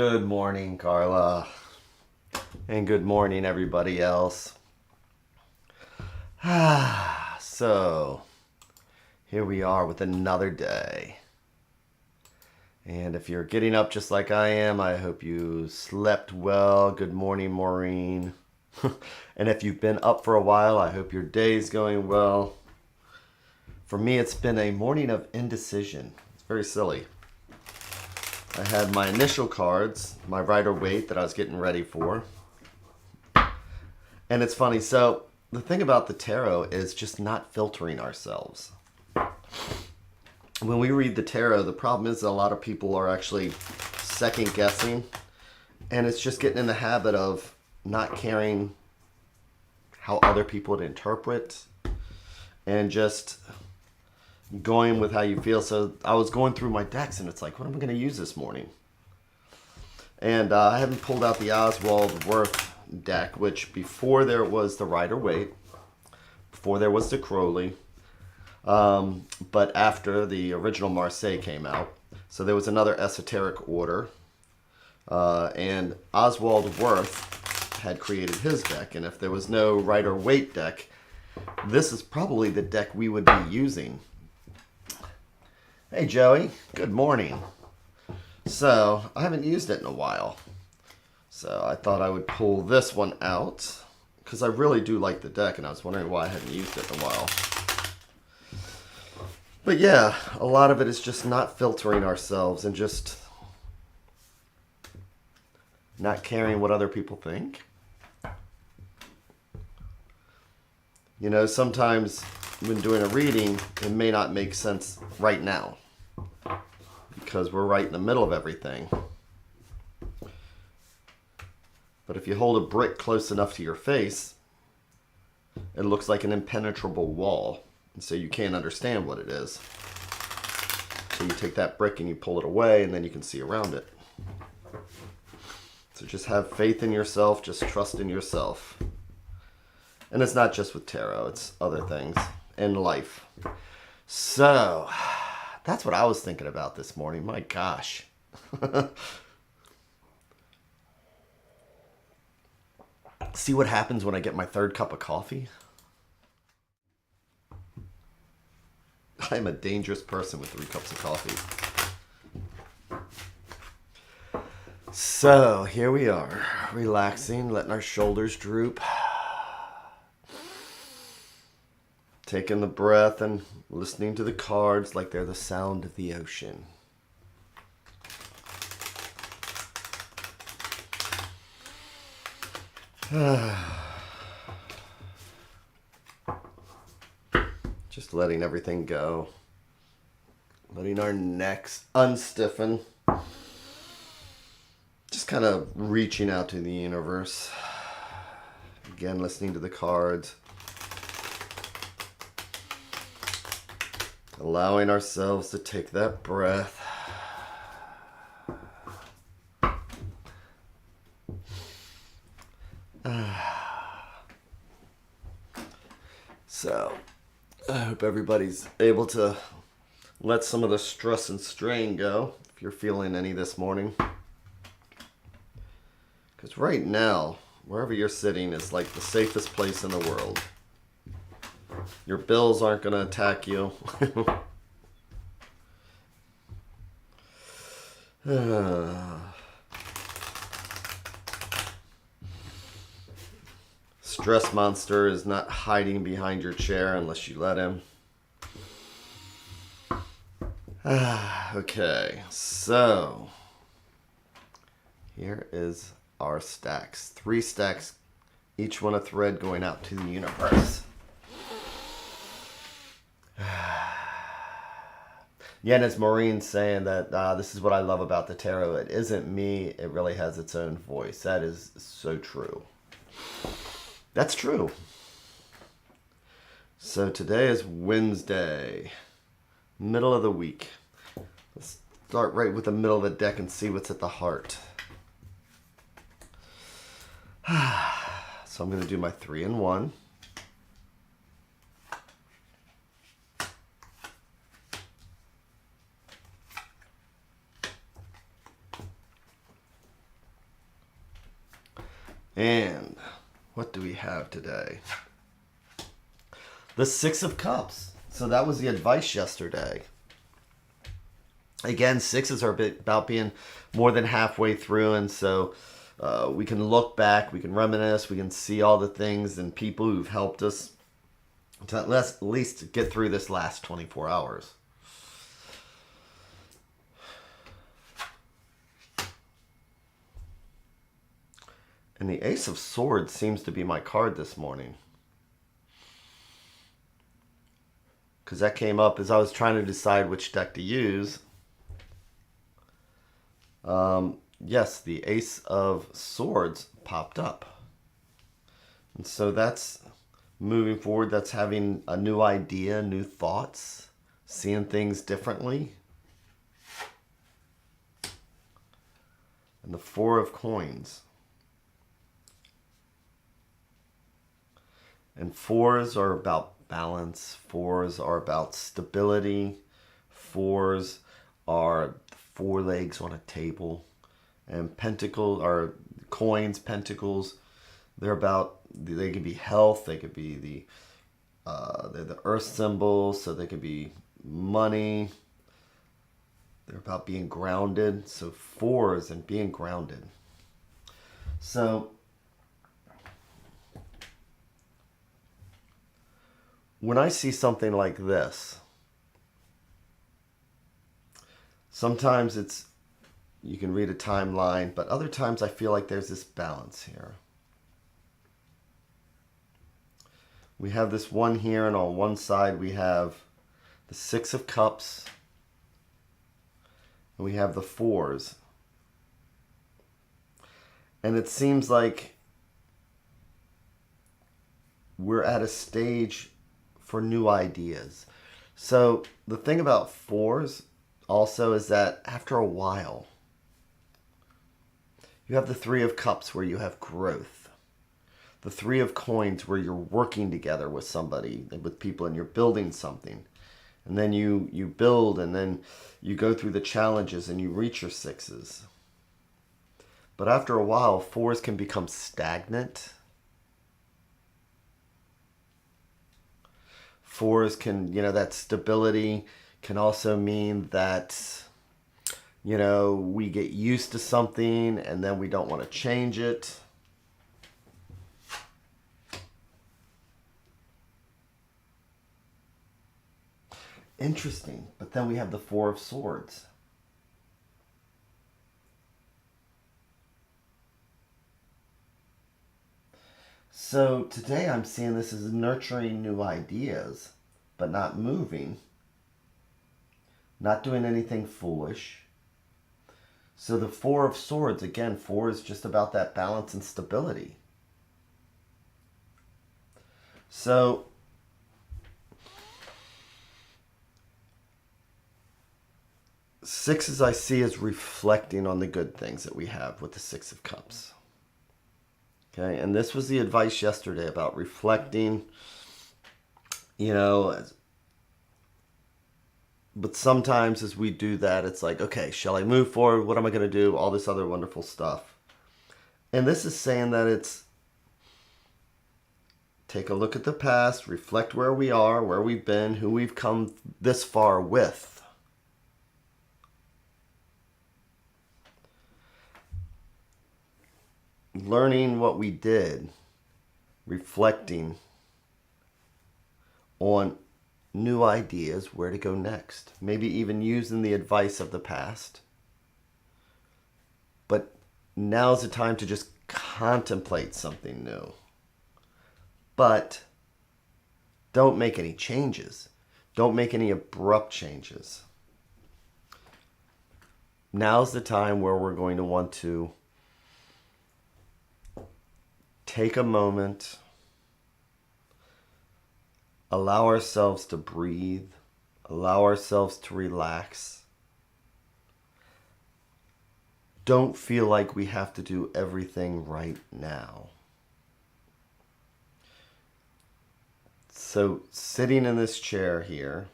Good morning, Carla. And good morning, everybody else. So, here we are with another day. And if you're getting up just like I am, I hope you slept well. Good morning, Maureen. And if you've been up for a while, I hope your day's going well. For me, it's been a morning of indecision. It's very silly. I had my initial cards, my Rider-Waite that I was getting ready for. And it's funny, so the thing about the tarot is just not filtering ourselves. When we read the tarot, the problem is that a lot of people are actually second guessing, and it's just getting in the habit of not caring how other people would interpret and just going with how you feel. So I was going through my decks and it's like, what am I going to use this morning? And I haven't pulled out the Oswald Worth deck, which before there was the Rider-Waite, before there was the Crowley, but after the original Marseille came out. So there was another esoteric order, and Oswald Worth had created his deck. And if there was no Rider-Waite deck, this is probably the deck we would be using. Hey Joey, good morning. So, I haven't used it in a while. So, I thought I would pull this one out, because I really do like the deck, and I was wondering why I hadn't used it in a while. But yeah, a lot of it is just not filtering ourselves and just not caring what other people think. You know, sometimes when doing a reading, it may not make sense right now because we're right in the middle of everything. But if you hold a brick close enough to your face, it looks like an impenetrable wall, and so you can't understand what it is. So you take that brick and you pull it away, and then you can see around it. So just have faith in yourself, just trust in yourself. And it's not just with tarot, it's other things in life. So, that's what I was thinking about this morning. My gosh. See what happens when I get my third cup of coffee? I'm a dangerous person with 3 cups of coffee. So, here we are, relaxing, letting our shoulders droop. Taking the breath and listening to the cards like they're the sound of the ocean. Just letting everything go. Letting our necks unstiffen. Just kind of reaching out to the universe. Again, listening to the cards. Allowing ourselves to take that breath. So, I hope everybody's able to let some of the stress and strain go, if you're feeling any this morning. Because right now, wherever you're sitting is like the safest place in the world. Your bills aren't going to attack you. Stress monster is not hiding behind your chair unless you let him. Okay, so here is our stacks. 3 stacks, each one a thread going out to the universe. Yeah, and it's Maureen saying that this is what I love about the tarot. It isn't me. It really has its own voice. That is so true. That's true. So today is Wednesday, middle of the week. Let's start right with the middle of the deck and see what's at the heart. So I'm going to do my 3 in 1. And what do we have today? The Six of Cups. So that was the advice yesterday. Again, sixes are about being more than halfway through, and so we can look back, we can reminisce, we can see all the things and people who've helped us to at least get through this last 24 hours. And the Ace of Swords seems to be my card this morning. Because that came up as I was trying to decide which deck to use. Yes, the Ace of Swords popped up. And so that's moving forward. That's having a new idea, new thoughts, seeing things differently. And the Four of Coins. And fours are about balance. Fours are about stability. Fours are four legs on a table. And pentacles are coins, pentacles. They can be health. They could be they're the earth symbols, so they could be money. They're about being grounded. So fours and being grounded. So when I see something like this, sometimes you can read a timeline, but other times I feel like there's this balance here. We have this one here, and on one side we have the Six of Cups, and we have the fours. And it seems like we're at a stage for new ideas. So the thing about fours also is that after a while, you have the Three of Cups where you have growth. The Three of Coins where you're working together with somebody, with people, and you're building something. And then you build, and then you go through the challenges and you reach your sixes. But after a while, fours can become stagnant. Fours can, that stability can also mean that, we get used to something and then we don't want to change it. Interesting. But then we have the Four of Swords. So today I'm seeing this as nurturing new ideas, but not moving, not doing anything foolish. So the Four of Swords, again, four is just about that balance and stability. So sixes I see as reflecting on the good things that we have with the Six of Cups. Okay, and this was the advice yesterday about reflecting, but sometimes as we do that, it's like, okay, shall I move forward? What am I going to do? All this other wonderful stuff. And this is saying that it's take a look at the past, reflect where we are, where we've been, who we've come this far with. Learning what we did, reflecting on new ideas, where to go next. Maybe even using the advice of the past. But now's the time to just contemplate something new. But don't make any changes. Don't make any abrupt changes. Now's the time where we're going to want to take a moment, allow ourselves to breathe, allow ourselves to relax. Don't feel like we have to do everything right now. So sitting in this chair here,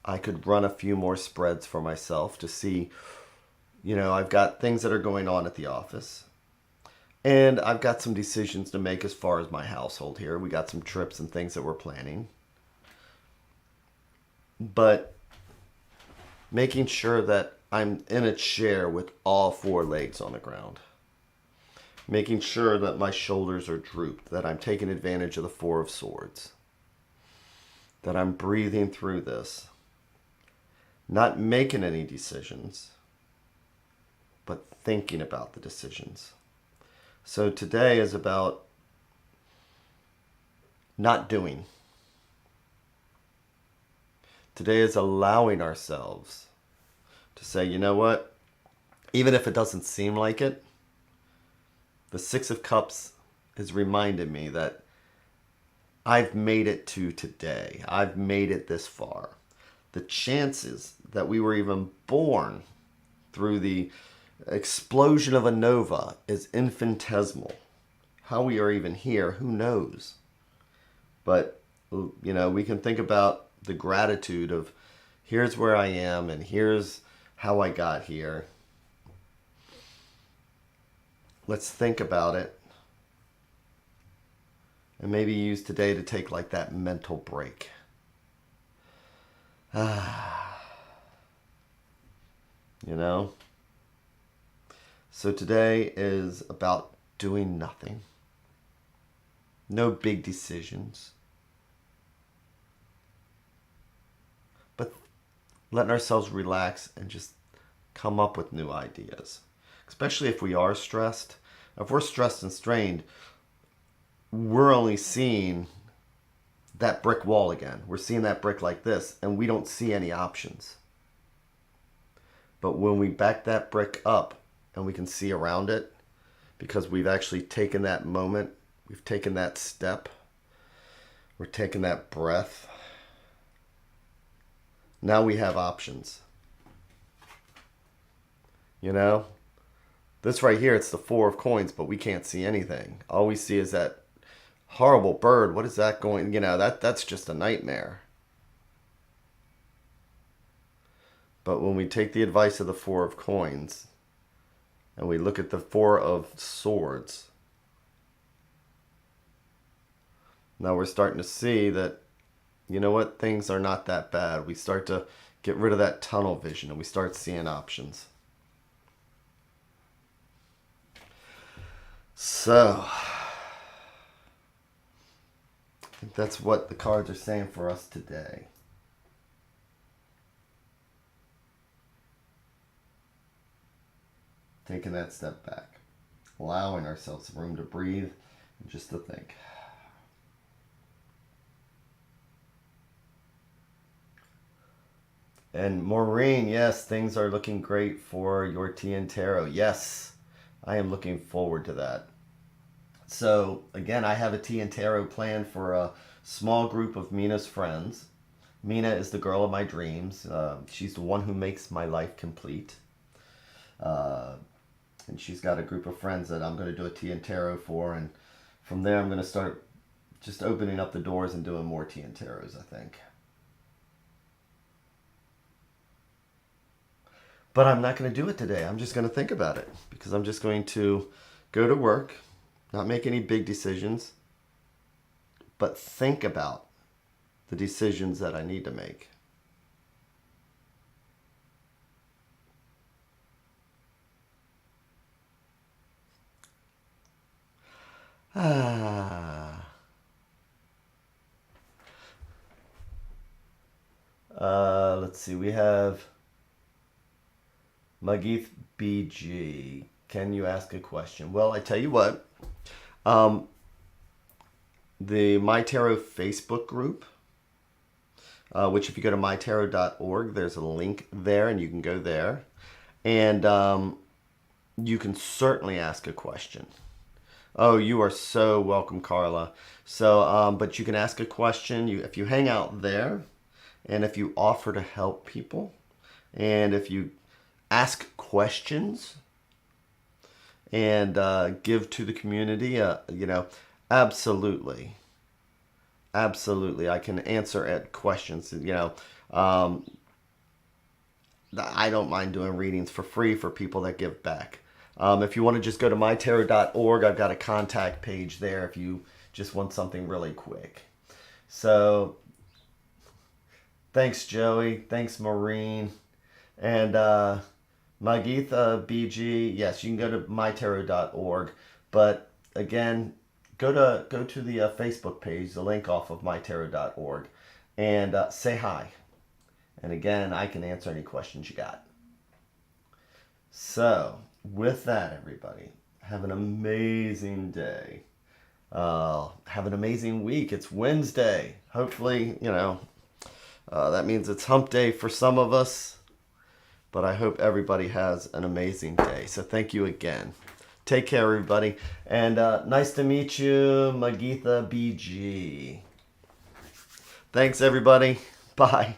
I could run a few more spreads for myself to see, I've got things that are going on at the office. And I've got some decisions to make as far as my household here. We got some trips and things that we're planning. But making sure that I'm in a chair with all four legs on the ground. Making sure that my shoulders are drooped, that I'm taking advantage of the Four of Swords. That I'm breathing through this. Not making any decisions, but thinking about the decisions. So today is about not doing. Today is allowing ourselves to say, you know what? Even if it doesn't seem like it, the Six of Cups has reminded me that I've made it to today. I've made it this far. The chances that we were even born through the explosion of a nova is infinitesimal. How we are even here, who knows? But, you know, we can think about the gratitude of here's where I am and here's how I got here. Let's think about it. And maybe use today to take like that mental break. You know? So today is about doing nothing. No big decisions. But letting ourselves relax and just come up with new ideas. Especially if we are stressed. If we're stressed and strained, we're only seeing that brick wall again. We're seeing that brick like this, and we don't see any options. But when we back that brick up and we can see around it, because we've actually taken that moment, we've taken that step, we're taking that breath, now we have options. You know? This right here, it's the Four of Coins, but we can't see anything. All we see is that horrible bird. What is that going? You know, that's just a nightmare. But when we take the advice of the Four of Coins and we look at the Four of Swords, now we're starting to see that, you know what, things are not that bad. We start to get rid of that tunnel vision and we start seeing options. So, I think that's what the cards are saying for us today. Taking that step back. Allowing ourselves room to breathe and just to think. And Maureen, yes, things are looking great for your TN Tarot. Yes, I am looking forward to that. So, again, I have a TN Tarot planned for a small group of Mina's friends. Mina is the girl of my dreams. She's the one who makes my life complete. And she's got a group of friends that I'm going to do a TN Tarot for. And from there, I'm going to start just opening up the doors and doing more TN Tarots, I think. But I'm not going to do it today. I'm just going to think about it because I'm just going to go to work, not make any big decisions, but think about the decisions that I need to make. Let's see. We have Magith BG. Can you ask a question? Well, I tell you what. The MyTarot Facebook group, which if you go to MyTarot.org, there's a link there and you can go there. And you can certainly ask a question. Oh, you are so welcome, Carla. So, but you can ask a question if you hang out there and if you offer to help people and if you ask questions and give to the community, you know, absolutely. Absolutely. I can answer at questions, you know. I don't mind doing readings for free for people that give back. If you want to just go to MyTarot.org, I've got a contact page there if you just want something really quick. So, thanks, Joey. Thanks, Maureen. And Magitha BG, yes, you can go to MyTarot.org. But again, go to the Facebook page, the link off of MyTarot.org, and say hi. And again, I can answer any questions you got. So, with that, everybody, have an amazing day. Have an amazing week. It's Wednesday. Hopefully, that means it's hump day for some of us. But I hope everybody has an amazing day. So thank you again. Take care, everybody. And nice to meet you, Magitha BG. Thanks, everybody. Bye.